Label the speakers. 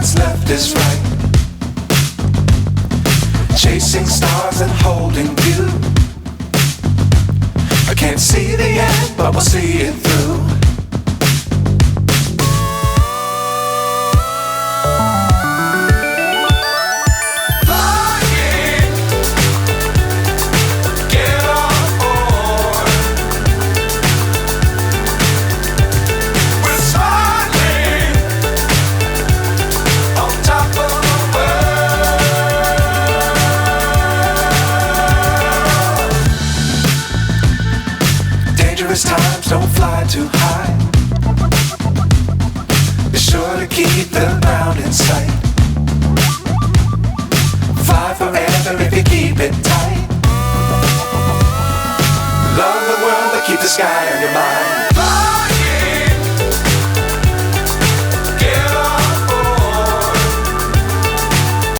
Speaker 1: what's left is right. Chasing stars and holding you. I can't see the end, but we'll see it through. Times don't fly too high. Be sure to keep the ground in sight. Fly forever if you keep it tight. Love the world but keep the sky on your mind.